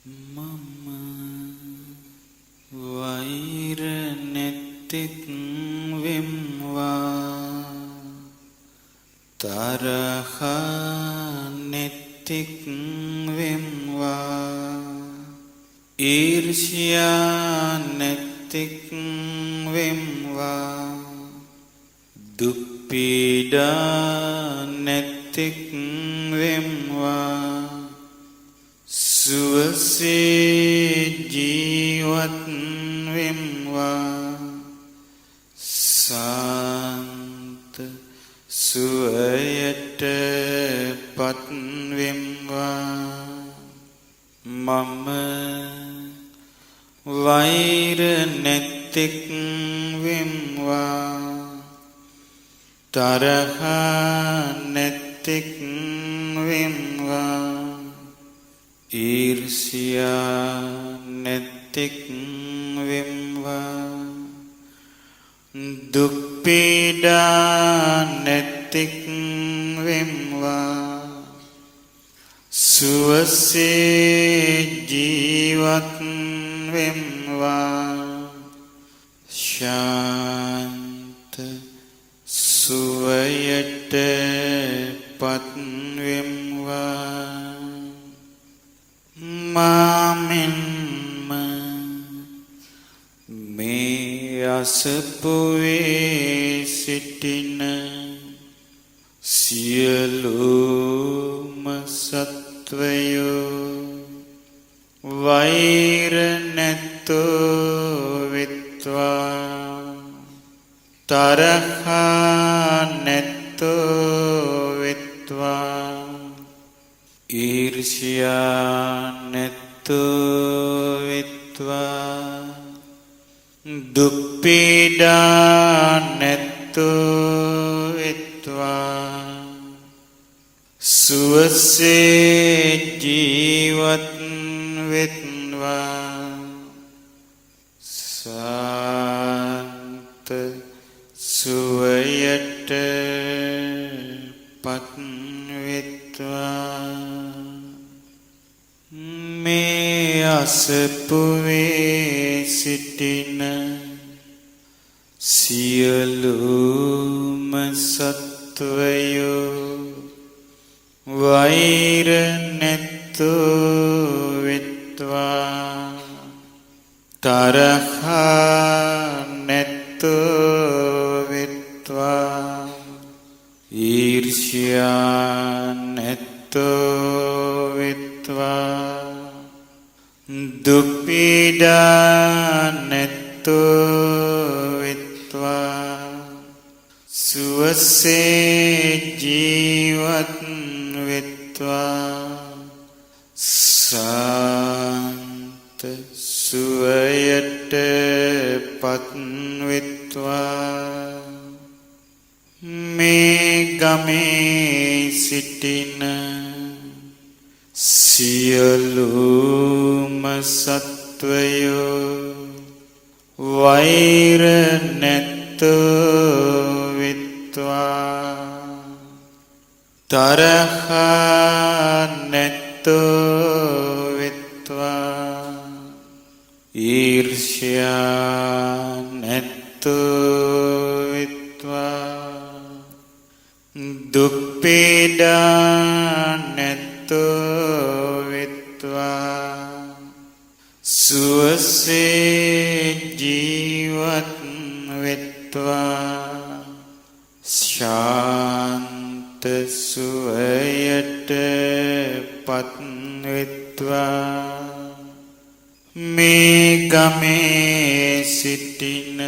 මම වෛර නැත්තෙක් වෙම්වා තරහ නැත්තෙක් වෙම්වා ඊර්ෂ්‍යා නැත්තෙක් වෙම්වා දුක් පීඩා නැත්තෙක් වෙම්වා සුවසේ ජීවත් වෙම්වා සාන්ත සුවයට පත් වෙම්වා මම වෛර නැත්තෙක් වෙම්වා තරහ නැත්තෙක් වෙම්වා ඊර්ෂ්‍යා නැත්තෙක් වෙම්වා දුක් පීඩා නැත්තෙක් වෙම්වා සුවසේ ජීවත් වෙම්වා ශාන්ත සුවයට පත් වෙම්වා මාමෙන්ම මේ අසපුවේ සිටින සියලුම සත්වයෝ වෛර නැත්තෝ වෙත්වා තරහ නැත්තෝ වෙත්වා ඊර්ෂ්‍යා නැත්තෝ වෙත්වා දුක් පීඩා නැත්තෝ වෙත්වා සුවසේ ජීවත් වෙත්වා සාන්ත සුවයට පත් වෙත්වා මේ අසපුවේ සිටින සියලුම සත්වයෝ වෛර නැත්තෝ වෙත්වා තරහ නැත්තෝ වෙත්වා ඊර්ෂ්‍යා නැත්තෝ වෙත්වා දුක් පීඩා නැත්තෝ වෙත්වා සුවසේ ජීවත් වෙත්වා සාන්ත සුවයට පත් වෙත්වා මේ ගමේ සිටින සියලුම සත්වයෝ වෛර නැත්තෝ වෙත්වා තරහ නැත්තෝ වෙත්වා ඊර්ෂ්‍යා නැත්තෝ වෙත්වා දුක් පීඩා නැත්තෝ වෙත්වා සුවසේ ජීවත් වෙත්වා ශාන්ත සුවයට පත් වෙත්වා මේ ගමේ සිටින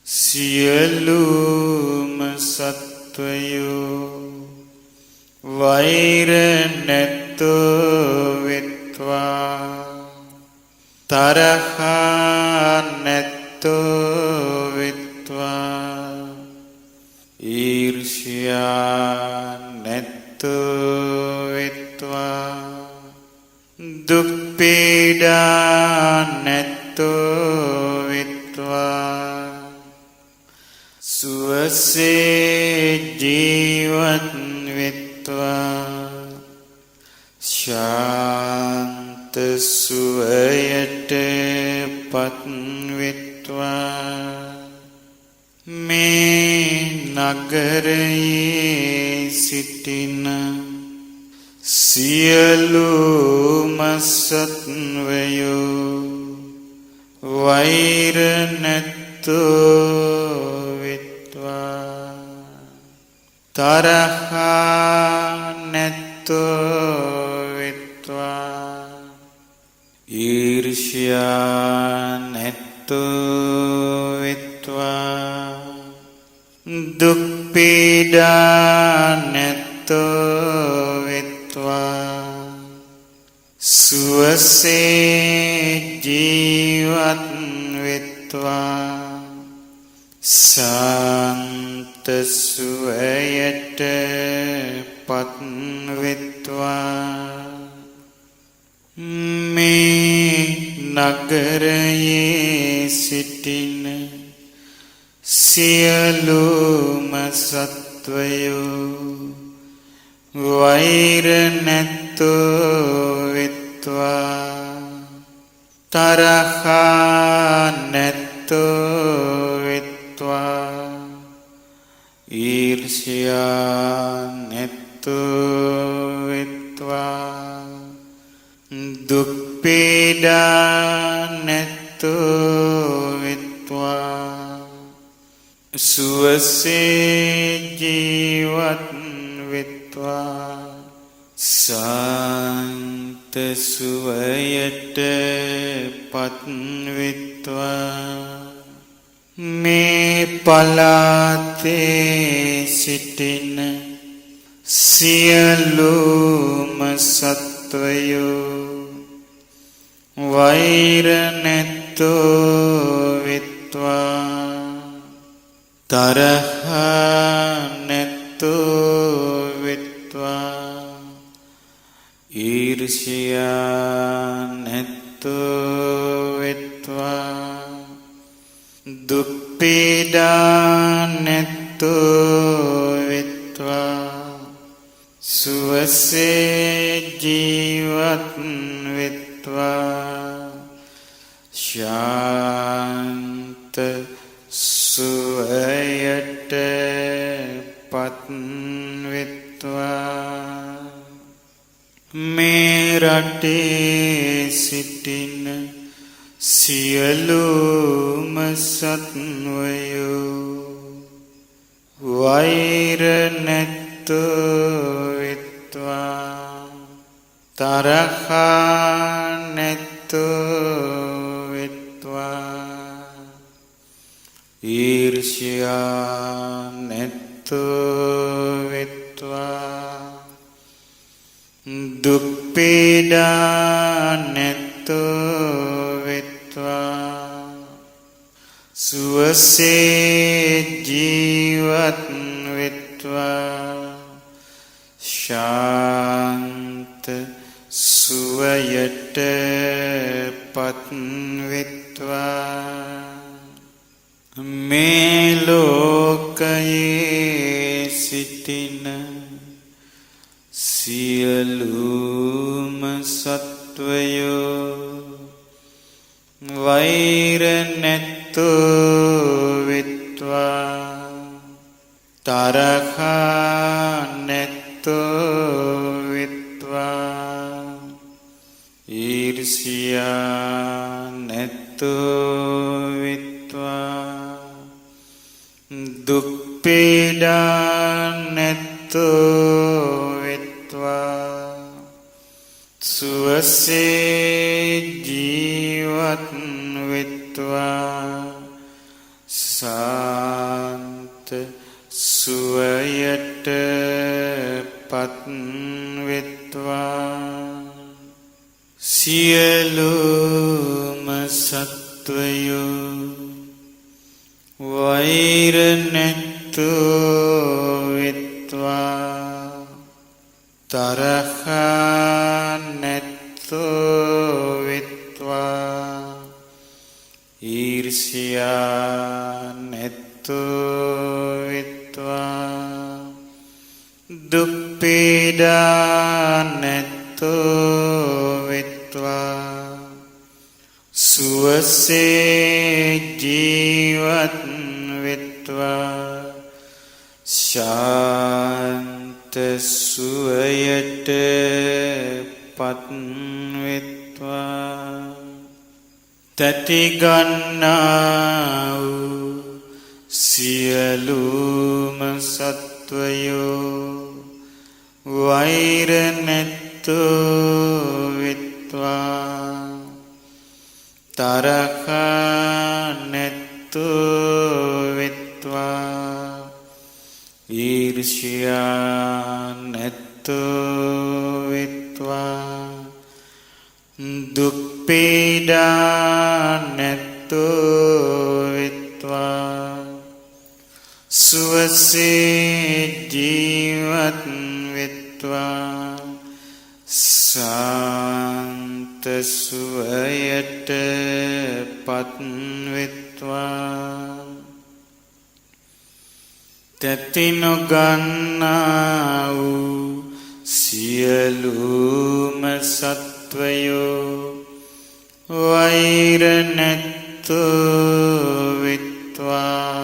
සියලුම සත්වයෝ වෛර නැත්තෝ වෙත්වා තරහ නැත්තෝ වෙත්වා ඊර්ෂ්‍යා නැත්තෝ වෙත්වා දුක් පීඩා නැත්තෝ වෙත්වා සුවසේ ජීවත් වෙත්වා ශාන්ත සුවයට පත්වෙත්වා මේ නගරයේ සිටින සියලුම සත්වයෝ වෛර නැත්තෝ වෙත්වා තරහා නැත්තෝ වෙත්වා ඊර්ෂ්‍යා නැත්තෝ වෙත්වා දුක් පීඩා නැත්තෝ වෙත්වා සුවසේ ජීවත් වෙත්වා සාන්ත සුවයට පත් වෙත්වා මේ නගරයේ සිටින සියලුම සත්වයෝ වෛර නැත්තෝ වෙත්වා තරහා නැත්තෝ වෙත්වා ඊර්ෂ්‍යා නැත්තෝ වෙත්වා දුක් පීඩා නැත්තෝ වෙත්වා සුවසේ ජීවත් වෙත්වා සාන්ත සුවයට පත් වෙත්වා මේ පලාතේ සිටින සියලුම සත්වයෝ වෛර නැත්තෝ වෙත්වා තරහා නැත්තෝ වෙත්වා ඊර්ෂ්‍යා නැත්තෝ වෙත්වා දුක් පීඩා නැත්තෝ වෙත්වා සුවසේ ජීවත් වෙත්වා ශාන්ත සුවයට පත් වෙත්වා මේ රටේ සිටින සියලුම සත්වයෝ වෛර නැත්තෝ වෙත්වා තරහා නැත්තෝ වෙත්වා ඊර්ෂ්‍යා නැත්තෝ වෙත්වා දුක් පීඩා නැත්තෝ වෙත්වා සුවසේ ජීවත් වෙත්වා ශාන්ත සුවයට පත් වෙත්වා මේ ලෝකයේ සිටින සියලුම සත්වයෝ වෛර නැත්තෝ වෙත්වා තරහා නැත්තෝ වෙත්වා ඊර්ෂ්‍යා නැත්තෝ වෙත්වා දුක් පීඩා නැත්තෝ වෙත්වා සුවසේ ජීවත් වෙත්වා සාන්ත සුවයට පත් වෙත්වා සියලුම සත්වයෝ වෛර නැත්තෝ වෙත්වා තරහා නැත්තෝ වෙත්වා ඊර්ෂ්‍යා නැත්තෝ වෙත්වා දුක් පීඩා නැත්තෝ වෙත්වා සුවසේ ජීවත් වෙත්වා ශාන්ත සුවයට පත් වෙත්වා තැති ගන්නා වූ සියලුම සත්වයෝ වෛර නැත්තෝ වෙත්වා තරහ නැත්තෝ වෙත්වා ඊර්ෂ්‍යා නැත්තෝ වෙත්වා දුක් පීඩා නැත්තෝ වෙත්වා සුවසේ ජීවත් වෙත්වා සාන්ත සුවයට පත් වෙත්වා තැති නොගන්නා වූ සියලුම සත්වයෝ වෛර නැත්තෝ වෙත්වා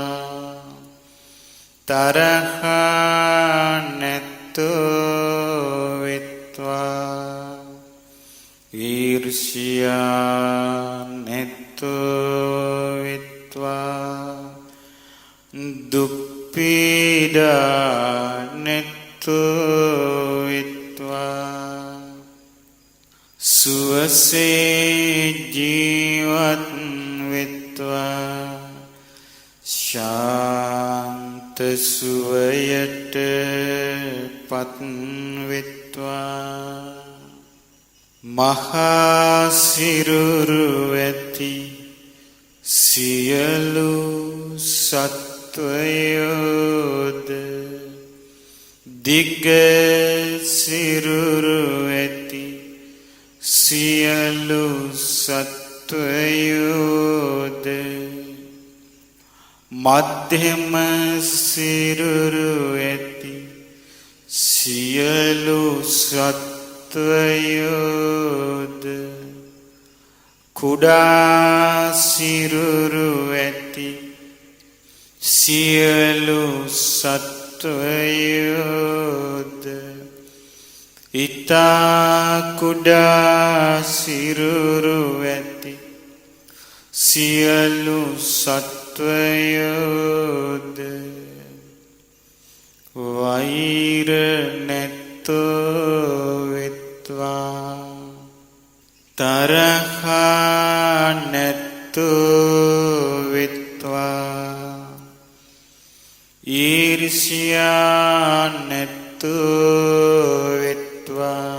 තරහ නැත්තෝ වෙත්වා ඊර්ෂ්‍යා නැත්තෝ වෙත්වා දුක් පීඩා නැත්තෝ වෙත්වා සුවසේ ජීවත් වෙත්වා ශාන්ත සුවයට පත් වෙත්වා මහා සිරුරු ඇති සියලු සත්වයෝද දිග සිරුරු ඇති සියලු සත්වයෝද මධ්‍යම සිරුරු ඇති සියලු සත්වයෝද කුඩා සිරුරු ඇති සියලු සත්වයෝද ඉතා කුඩා සිරුරු ඇති සියලු සත්වයෝද වෛර නැත්තෝ වෙත්වා තරහ නැත්තෝ වෙත්වා ඊර්ෂ්‍යා නැත්තෝ වෙත්වා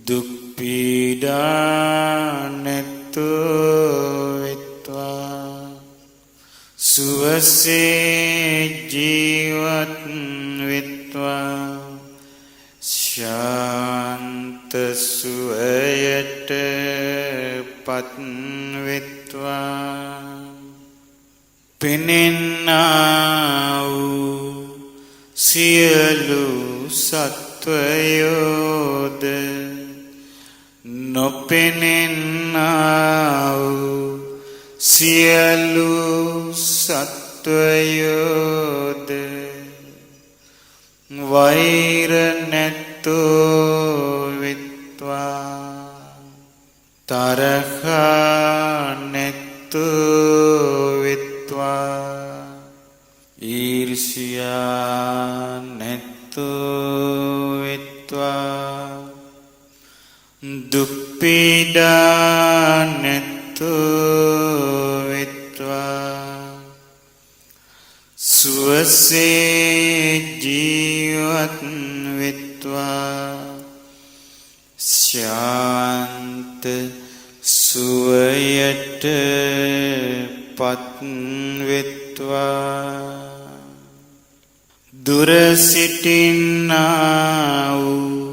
දුක් පීඩා නැත්තෝ වෙත්වා සුවසේ ජීවත් වෙත්වා ශාන්ත සුවයට පත් වෙත්වා පෙනෙන්නා වූ සියලු සත්වයෝද නොපෙනෙන්නා වූ සියලු සත්වයෝද වෛර නැත්තෝ වෙත්වා තරහ නැත්තෝ වෙත්වා ඊර්ෂ්‍යා නැත්තෝ වෙත්වා දුක් පීඩා නැත්තෝ වෙත්වා සුවසේ ජීවත් වෙත්වා ශාන්ත සුවයට පත් වෙත්වා දුර සිටින්නා වූ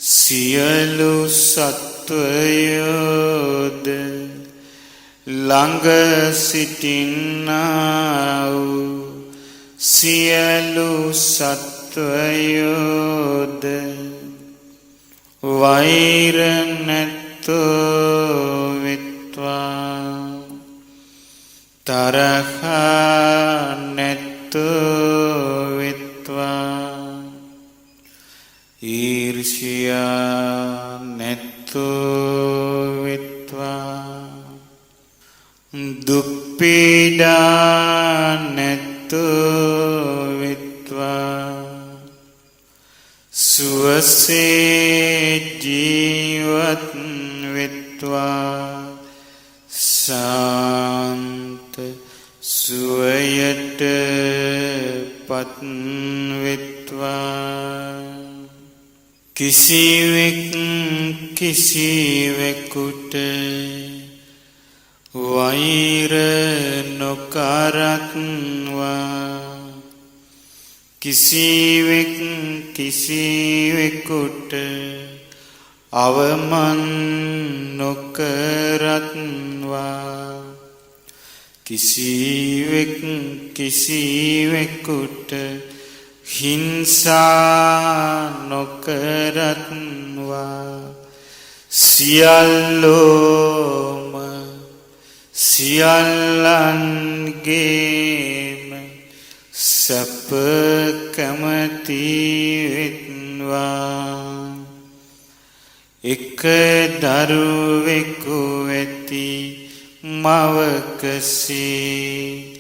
සියලු සත්වයෝද ළඟ සිටින්නා වූ සියලු සත්වයෝද වෛර නැත්තෝ වෙත්වා තරහා නැතු විත්වා ඊර්ෂ්‍යා නැතු විත්වා දුක් පීඩා නැතු විත්වා සුවසේ ජීවත් විත්වා සාන්ත සුවයට පත් විත්වා කිසිවෙක් කිසිවෙකුට වෛර නොකරත්වා කිසිවෙක් කිසිවෙකුට අවමන් නොකරත්වා කිසිවෙක් කිසිවෙකුට හිංසා නොකරත්වා සියල්ලෝම සියල්ලන්ගේම සැප කැමති වෙත්වා එක දරුවෙකු වෙති මවකසේ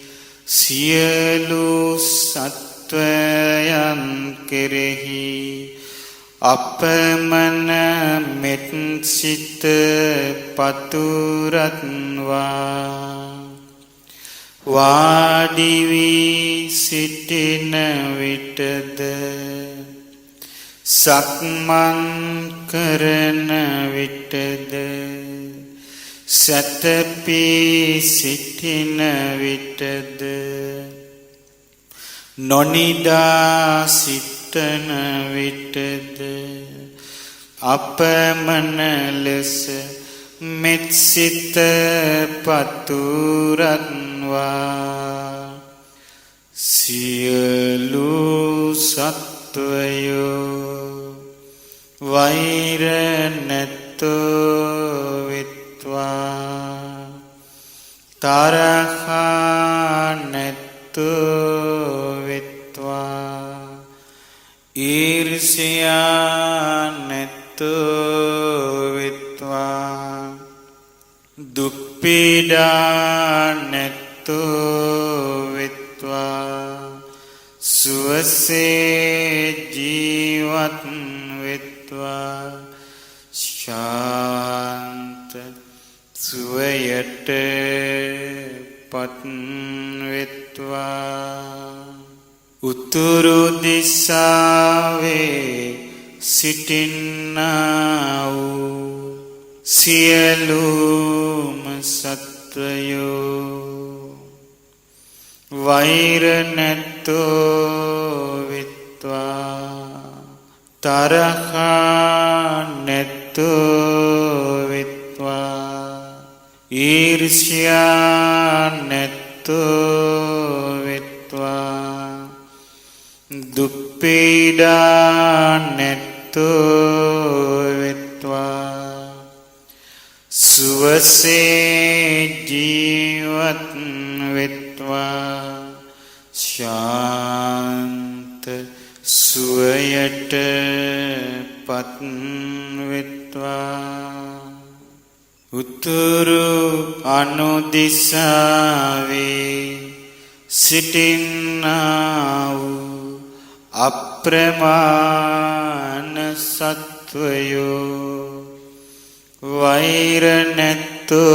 සියලු සත්වයන් කෙරෙහි අපමණ මෙත් සිත පතුරත්වා වාඩි වී සිටින විටද සක්මන් කරන විටද සැතපී සිටින විටද නොනිදා සිටන විටද අපමණ ලෙස මෙත් සිත පතුරත්වා සියලු සත්වයෝ වෛර නැතෝ විත්වා තරහා නැතෝ විත්වා ඊර්ෂ්‍යා නැතෝ විත්වා දුක් පීඩා නැතෝ විත්වා සුවසේ ජීවත් විත්වා ශාන්ත සුවයට පත් විත්වා උතුරු දිසාවේ සිටින්නා වූ සියලුම සත්වයෝ වෛර නැතෝ විත්වා තරහා නැතෝ විත්වා ඊර්ෂ්‍යා නැතෝ විත්වා දුක් පීඩා නැතෝ විත්වා සුවසේ ජීවත් විත්වා ශාන්ත සුවයට පත් විත්වා උතුරු අනුදිසාවේ සිටින්නා වූ අප්‍රමාණ සත්වයෝ වෛර නැතෝ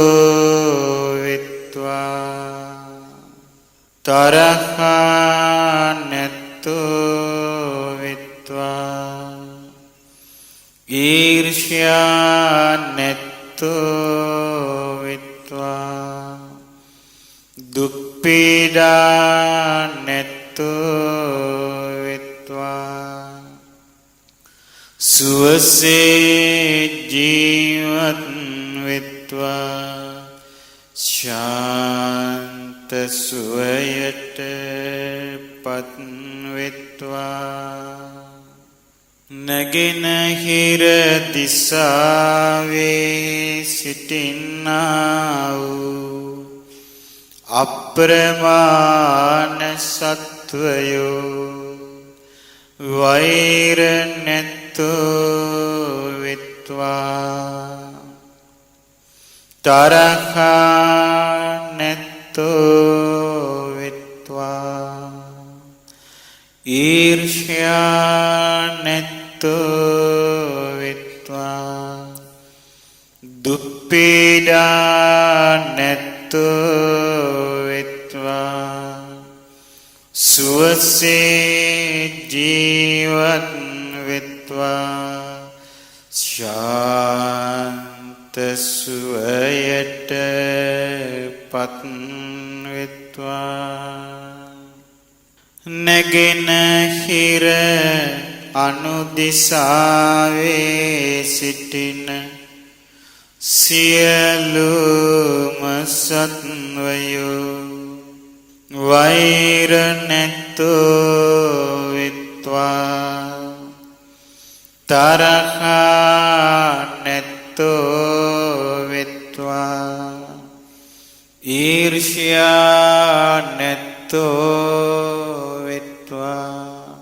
විත්වා තරහා නැතෝ විත්වා ඊර්ෂ්‍යා නැතෝ විත්වා දුක් පීඩා නැතෝ විත්වා සුවසේ ජීවත් විත්වා ශාන්ත සුවයට පත් විත්වා නැගෙනහිර දිසාවේ සිටින්නා වූ අප්‍රමාණ සත්වයෝ වෛර නැත්තෝ විත්වා තරහා නැත්තෝ විත්වා ඊර්ෂ්‍යා නැත්තෝ විත්වා දුප්පීඩා නැත්තෝ විත්වා සුවසේ ජීවත් විත්වා ශාන්ත සුවයට පත් විත්වා නැගෙනහිර අනුදිසාවේ සිටින සියලුම සත්වයෝ වෛර නැත්තෝ විත්වා තරහා නැත්තෝ විත්වා ඊර්ෂ්‍යා නැත්තෝ විත්වා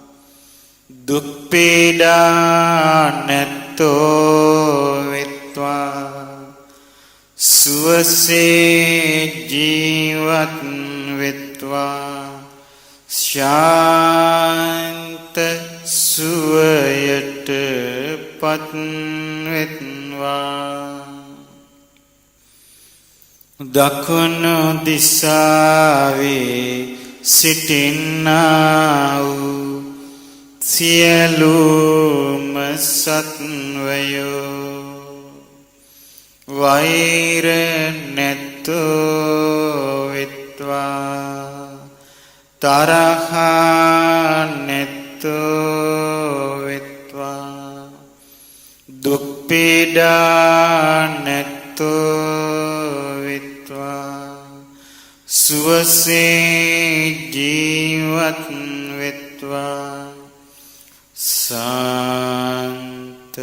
දුප්පීඩා නැත්තෝ විත්වා සුවසේ ජීවත් විත්වා ශාන්ත සුවයට පත් විත්වා දකුණු දිසාවේ සිටින්නා වූ සියලුම සත්වයෝ වෛර නැත්තෝ විත්වා තරහා නැත්තෝ විත්වා දුප්පීඩා නැත්තෝ විත්වා සුවසේ ජීවත් විත්වා සාන්ත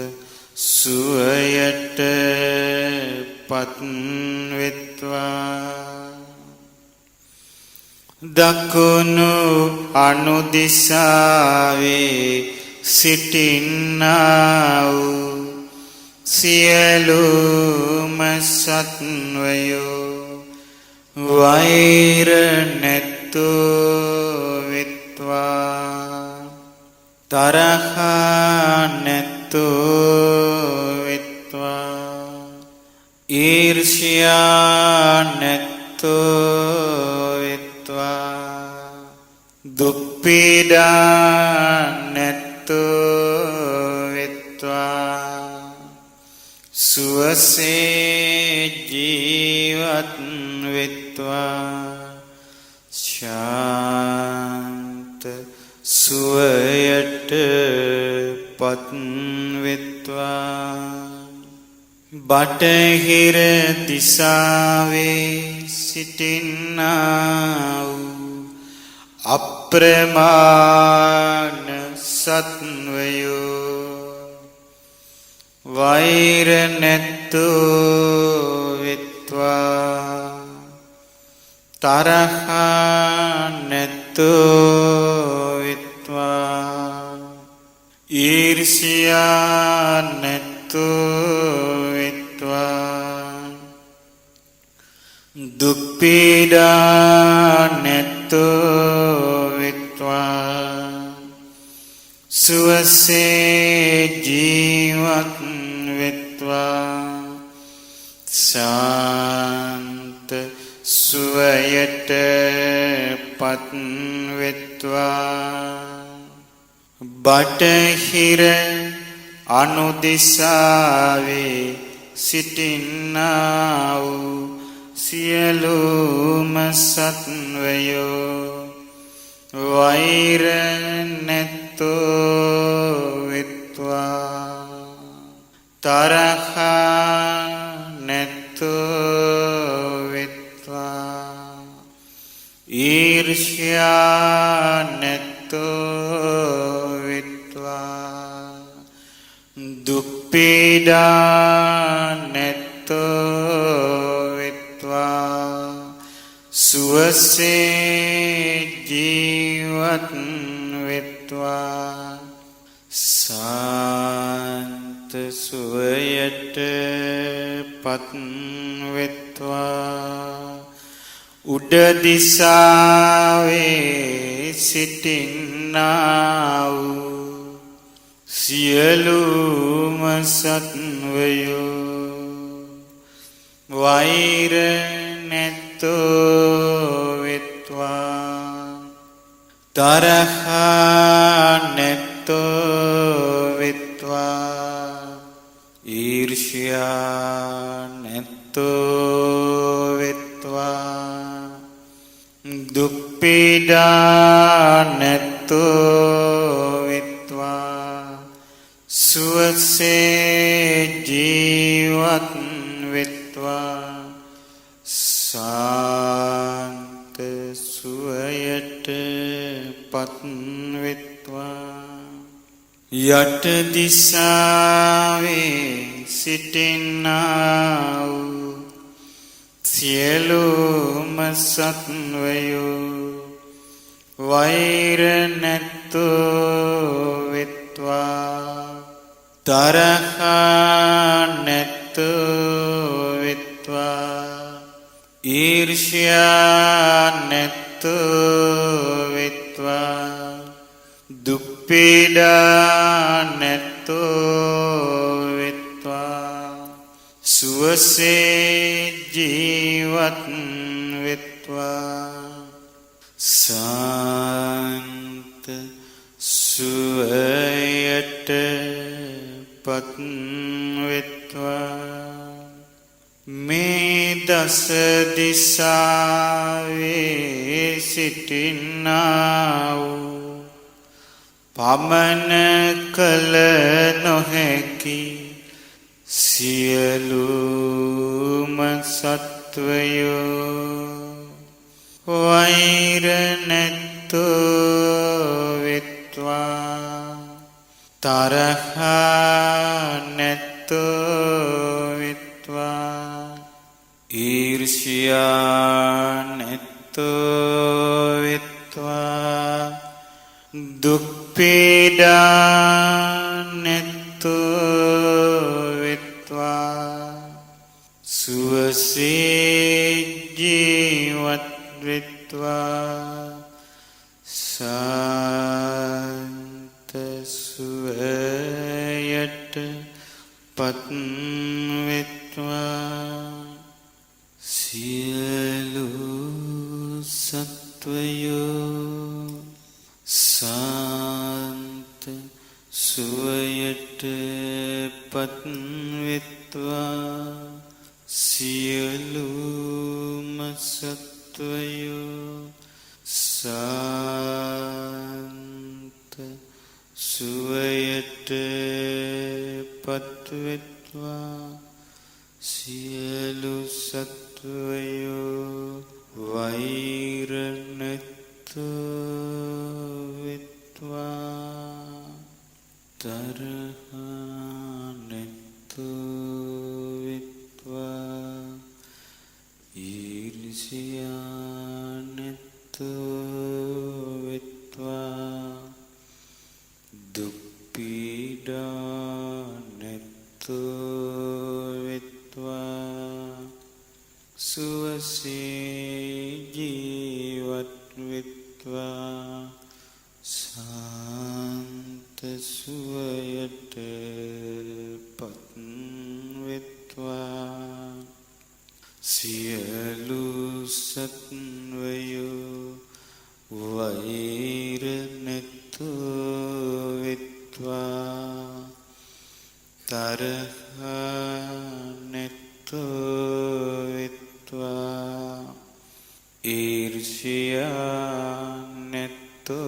සුවයට පත් විත්වා දකුණු අනුදිසාවේ සිටින්නා වූ සියලුම සත්වයෝ වෛර නැත්තෝ විත්වා තරහා නැත්තෝ විත්වා ඊර්ෂ්‍යා නැත්තෝ විත්වා දුප්පීඩා නැත්තෝ විත්වා සුවසේ ජීවත් විත්වා ශාන්ත සුවයට පත් විත්වා බටහිර දිසාවේ සිටින්නා වූ අප්‍රමාණ සත්වයෝ වෛර නැත්තෝ විත්වා තරහා නැත්තෝ විත්වා ඊර්ෂ්‍යා නැත්තෝ විත්වා දුප්පීඩා නැත්තෝ විත්වා සුවසේ ජීවත් විත්වා ශාන්ත සුවයට පත් විත්වා බටහිර අනුදිසාවේ සිටින්නා වූ සියලුම සත්වයෝ වෛර නැත්තෝ විත්වා තරහා නැත්තෝ විත්වා ඊර්ෂ්‍යා නැත්තෝ විත්වා දුප්පීඩා නැත්තෝ විත්වා සුව සුවසේ ජීවත් වෙත්වා සාන්ත සුවයට පත් වෙත්වා උඩ දිසාවේ සිටින්නා වූ සියලුම සත්වයෝ වෛර නැත්තෝ වෙත්වා තරහා නැත්තෝ වෙත්වා ඊර්ෂ්‍යා නැත්තෝ වෙත්වා දුක් පීඩා නැත්තෝ වෙත්වා සුවසේ ජීවත් වෙත්වා සාන්ත සුවයට පත් වෙත්වා යට දිසාවේ සිටින්නා වූ සියලුම සත්වයෝ වෛර නැත්තෝ වෙත්වා තරහා නැත්තෝ වෙත්වා ඊර්ෂ්‍යා නැත්තෝ වෙත්වා දුක් පීඩා නැත්තෝ වෙත්වා සුවසේ ජීවත් වෙත්වා සාන්ත සුවයට පත් වෙත්වා මේ දස දිසාවේ සිටින්නා වූ පමන කල නොහැකි සියලුම සත්වයෝ වෛර නැත්තෝ වෙත්වා තරහා නැත්තෝ වෙත්වා ඊර්ෂ්‍යා නැත්තෝ වෙත්වා දුක් පීඩා නැත්තෝ වෙත්වා සුවසේ ජීවත් වෙත්වා සාන්ත සුවයට පත් වෙත්වා සියලු සත්වයෝ සාන්ත සුවයට පත් වෙත්වා සියලුම සත්වයෝ සාන්ත සුවයට පත් වෙත්වා සියලු සත්වයෝ වෛර නැත්තෝ වෙත්වා තරහා නැත්තෝ වෙත්වා ඊර්ෂ්‍යා නැත්තෝ වෙත්වා දුක් පීඩා නැත්තෝ වෙත්වා සුවසේ ජීවත් වෙත්වා සාන්ත සුවයට පත් වෙත්වා සියලු සත්වයෝ වෛර නැත්තෝ වෙත්වා තරහා නැත්තෝ වෙත්වා ඊර්ෂ්‍යා නැත්තෝ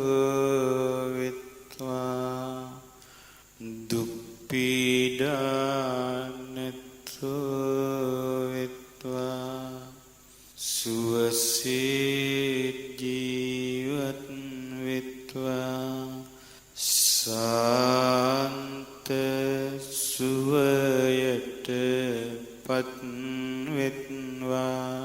වෙත්වා දුක් පීඩා නැත්තෝ වෙත්වා සුවසේ ජීවත් වෙත්වා සාන්ත සුවයට පත් වෙත්වා